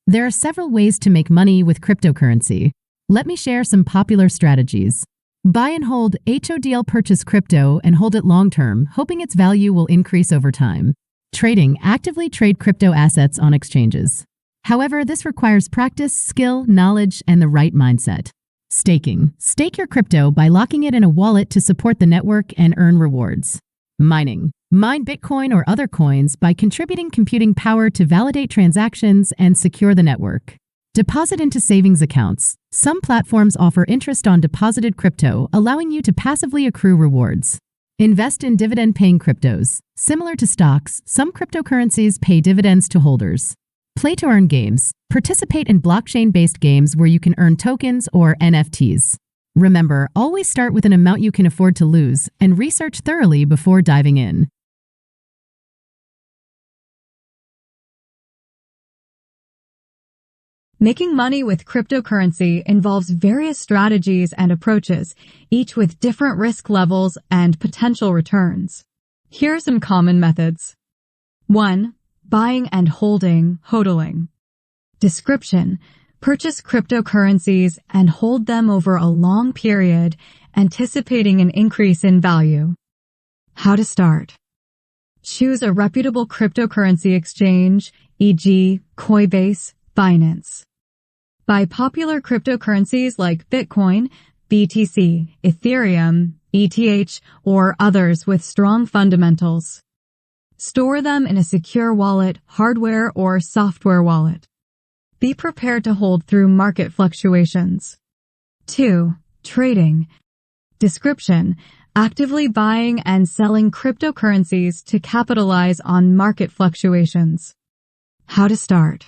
There are several ways to make money with cryptocurrency. Let me share some popular strategies. Buy and hold HODL. Purchase crypto and hold it long term, hoping its value will increase over time. Trading. Actively trade crypto assets on exchanges. However, this requires practice, skill, knowledge, and the right mindset. Staking. Stake your crypto by locking it in a wallet to support the network and earn rewards. Mining. Mine Bitcoin or other coins by contributing computing power to validate transactions and secure the network. Deposit into savings accounts. Some platforms offer interest on deposited crypto, allowing you to passively accrue rewards. Invest in dividend-paying cryptos. Similar to stocks, some cryptocurrencies pay dividends to holders. Play-to-earn games. Participate in blockchain-based games where you can earn tokens or NFTs. Remember, always start with an amount you can afford to lose and research thoroughly before diving in. Making money with cryptocurrency involves various strategies and approaches, each with different risk levels and potential returns. Here are some common methods. 1. Buying and holding, HODLing. Description: purchase cryptocurrencies and hold them over a long period, anticipating an increase in value. How to start. Choose a reputable cryptocurrency exchange, e.g., Coinbase, Binance. Buy popular cryptocurrencies like Bitcoin, BTC, Ethereum, ETH, or others with strong fundamentals. Store them in a secure wallet, hardware or software wallet. Be prepared to hold through market fluctuations. 2. Trading. Description: actively buying and selling cryptocurrencies to capitalize on market fluctuations. How to start.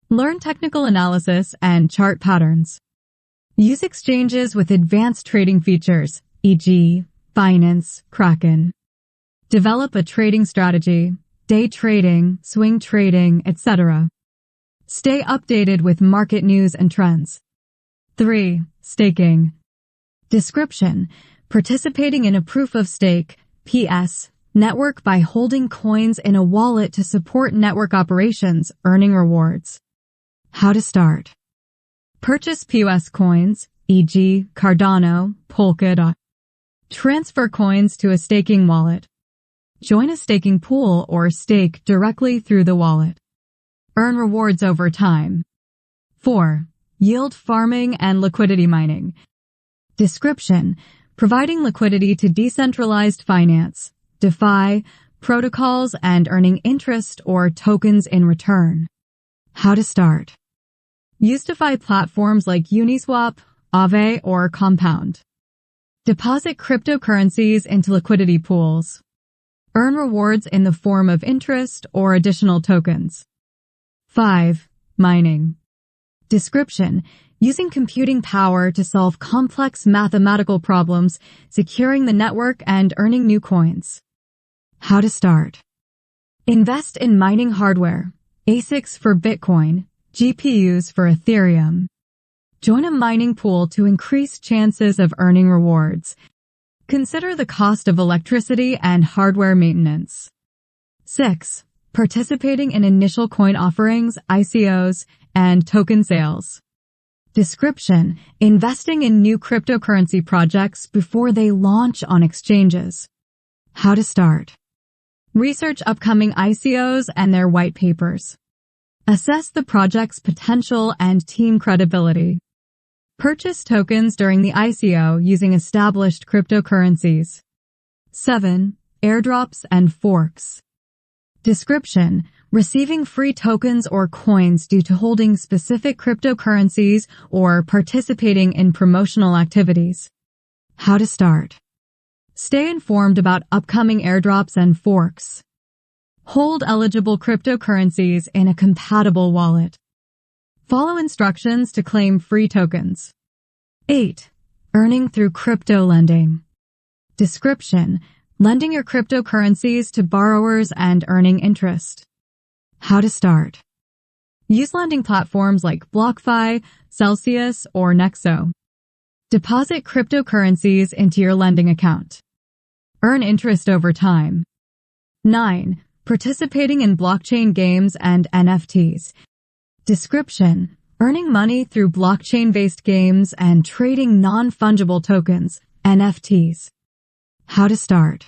Learn technical analysis and chart patterns. Use exchanges with advanced trading features, e.g., Binance, Kraken. Develop a trading strategy, day trading, swing trading, etc. Stay updated with market news and trends. 3. Staking. Description: participating in a proof of stake, PS, network by holding coins in a wallet to support network operations, earning rewards. How to start. Purchase POS coins, e.g., Cardano, Polkadot. Transfer coins to a staking wallet. Join a staking pool or stake directly through the wallet. Earn rewards over time. 4. Yield farming and liquidity mining. Description: providing liquidity to decentralized finance, DeFi, protocols and earning interest or tokens in return. How to start. Use DeFi platforms like Uniswap, Aave, or Compound. Deposit cryptocurrencies into liquidity pools. Earn rewards in the form of interest or additional tokens. 5. Mining. Description: using computing power to solve complex mathematical problems, securing the network and earning new coins. How to start. Invest in mining hardware, ASICs for Bitcoin, GPUs for Ethereum. Join a mining pool to increase chances of earning rewards. Consider the cost of electricity and hardware maintenance. 6. Participating in initial coin offerings, ICOs, and token sales. Description: investing in new cryptocurrency projects before they launch on exchanges. How to start. Research upcoming ICOs and their white papers. Assess the project's potential and team credibility. Purchase tokens during the ICO using established cryptocurrencies. 7. Airdrops and forks. Description: receiving free tokens or coins due to holding specific cryptocurrencies or participating in promotional activities. How to start. Stay informed about upcoming airdrops and forks. Hold eligible cryptocurrencies in a compatible wallet. Follow instructions to claim free tokens. 8. Earning through crypto lending. Description: lending your cryptocurrencies to borrowers and earning interest. How to start. Use lending platforms like BlockFi, Celsius, or Nexo. Deposit cryptocurrencies into your lending account. Earn interest over time. 9. Participating in blockchain games and NFTs. Description: earning money through blockchain-based games and trading non-fungible tokens, NFTs. How to start.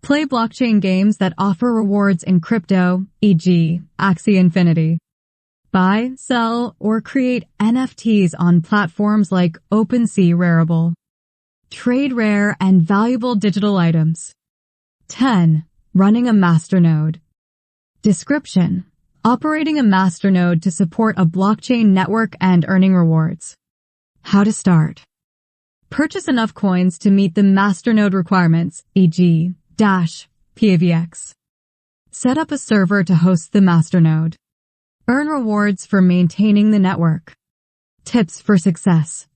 Play blockchain games that offer rewards in crypto, e.g., Axie Infinity. Buy, sell, or create NFTs on platforms like OpenSea Rarible. Trade rare and valuable digital items. 10. Running a masternode. Description: operating a masternode to support a blockchain network and earning rewards. How to start. Purchase enough coins to meet the masternode requirements, e.g., Dash, PAVX. Set up a server to host the masternode. Earn rewards for maintaining the network. Tips for success.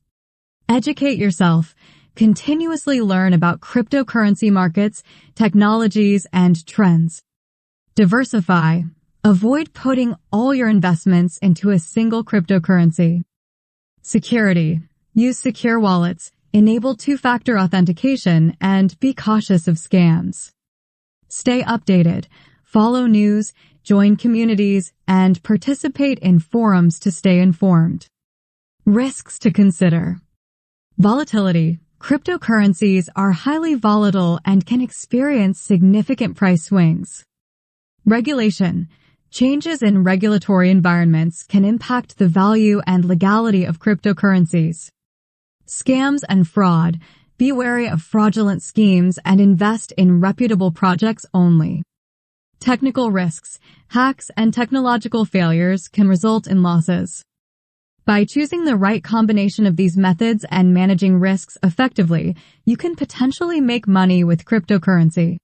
Educate yourself. Continuously learn about cryptocurrency markets, technologies, and trends. Diversify. Avoid putting all your investments into a single cryptocurrency. Security. Use secure wallets, enable two-factor authentication, and be cautious of scams. Stay updated. Follow news, join communities, and participate in forums to stay informed. Risks to consider. Volatility. Cryptocurrencies are highly volatile and can experience significant price swings. Regulation. Changes in regulatory environments can impact the value and legality of cryptocurrencies. Scams and fraud. Be wary of fraudulent schemes and invest in reputable projects only. Technical risks. Hacks and technological failures can result in losses. By choosing the right combination of these methods and managing risks effectively, you can potentially make money with cryptocurrency.